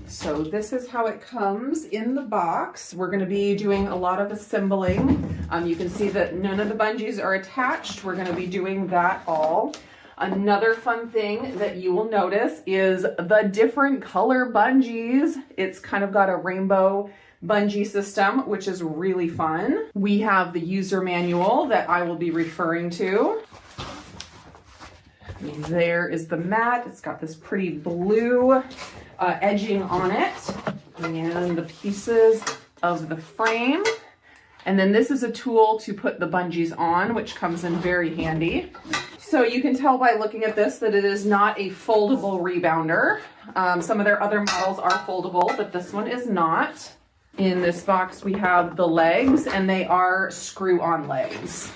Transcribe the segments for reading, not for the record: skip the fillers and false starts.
So this is how it comes in the box. We're going to be doing a lot of assembling. You can see that none of the bungees are attached. We're going to be doing that all. Another fun thing that you will notice is the different color bungees. It's kind of got a rainbow bungee system, which is really fun. We have the user manual that I will be referring to. There is the mat. It's got this pretty blue edging on it, and the pieces of the frame. And then this is a tool to put the bungees on, which comes in very handy. So you can tell by looking at this that it is not a foldable rebounder. Some of their other models are foldable, but this one is not. In this box, we have the legs, and they are screw-on legs.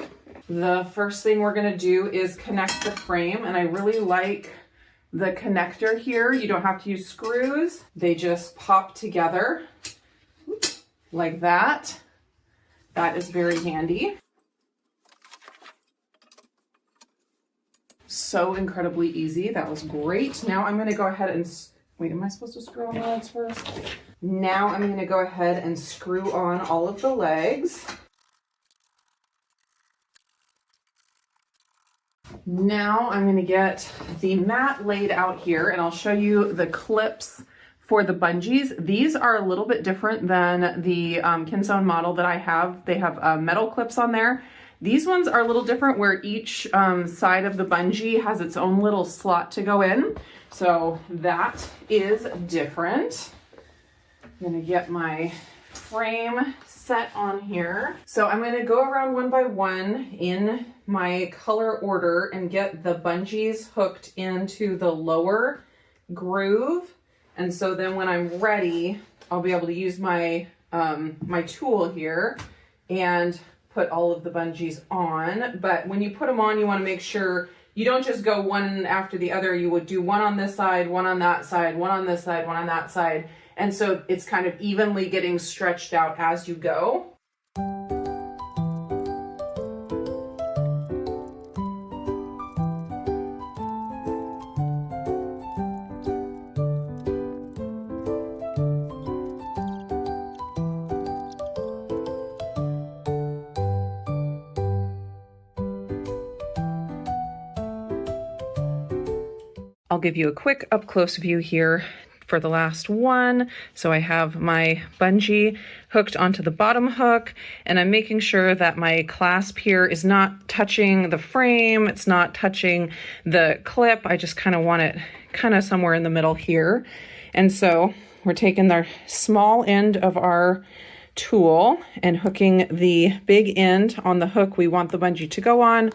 The first thing we're going to do is connect the frame, and I really like the connector here. You don't have to use screws. They just pop together like that. That is very handy. So incredibly easy. That was great. Now I'm going to go ahead and, wait, am I supposed to screw on the legs first? Now I'm going to go ahead and screw on all of the legs. Now I'm going to get the mat laid out here, and I'll show you the clips for the bungees. These are a little bit different than the Kensone model that I have. They have metal clips on there. These ones are a little different, where each side of the bungee has its own little slot to go in. So that is different. I'm going to get my frame set on here. So I'm going to go around one by one in my color order and get the bungees hooked into the lower groove. And so then when I'm ready, I'll be able to use my my tool here and put all of the bungees on. But when you put them on, you want to make sure you don't just go one after the other. You would do one on this side, one on that side, one on this side, one on that side. And so it's kind of evenly getting stretched out as you go. I'll give you a quick up close view here for the last one. So I have my bungee hooked onto the bottom hook, and I'm making sure that my clasp here is not touching the frame. It's not touching the clip. I just kind of want it kind of somewhere in the middle here. And so we're taking the small end of our tool and hooking the big end on the hook we want the bungee to go on.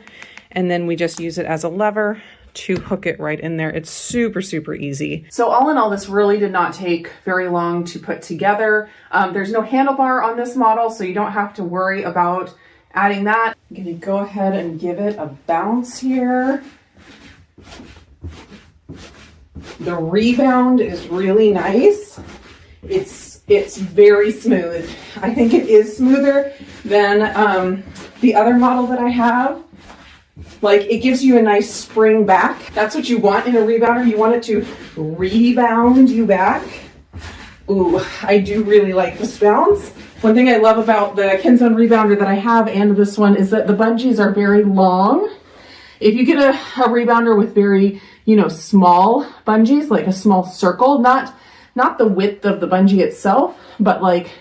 And then we just use it as a lever to hook it right in there. It's super, super easy. So all in all, this really did not take very long to put together. There's no handlebar on this model, so you don't have to worry about adding that. I'm gonna go ahead and give it a bounce here. The rebound is really nice. It's very smooth. I think it is smoother than the other model that I have. Like, it gives you a nice spring back. That's what you want in a rebounder. You want it to rebound you back. Ooh, I do really like this bounce. One thing I love about the Kensone rebounder that I have and this one is that the bungees are very long. If you get a rebounder with very, small bungees, like a small circle, not the width of the bungee itself, but like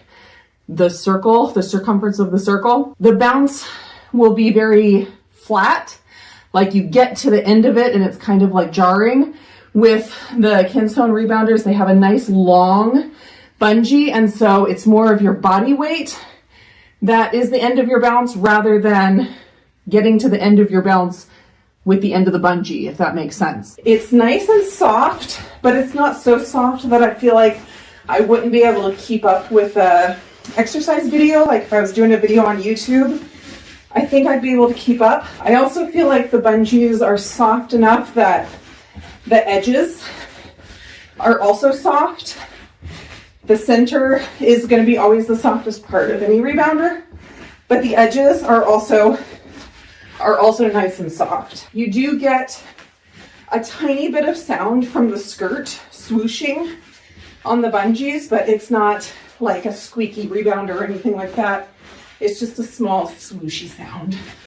the circle, the circumference of the circle, the bounce will be very flat. Like, you get to the end of it and it's kind of like jarring. With the Kensone rebounders, they have a nice long bungee, and so it's more of your body weight that is the end of your bounce rather than getting to the end of your bounce with the end of the bungee, if that makes sense. It's nice and soft, but it's not so soft that I feel like I wouldn't be able to keep up with a exercise video. Like if I was doing a video on YouTube, I think I'd be able to keep up. I also feel like the bungees are soft enough that the edges are also soft. The center is going to be always the softest part of any rebounder, but the edges are also nice and soft. You do get a tiny bit of sound from the skirt swooshing on the bungees, but it's not like a squeaky rebound or anything like that. It's just a small swooshy sound.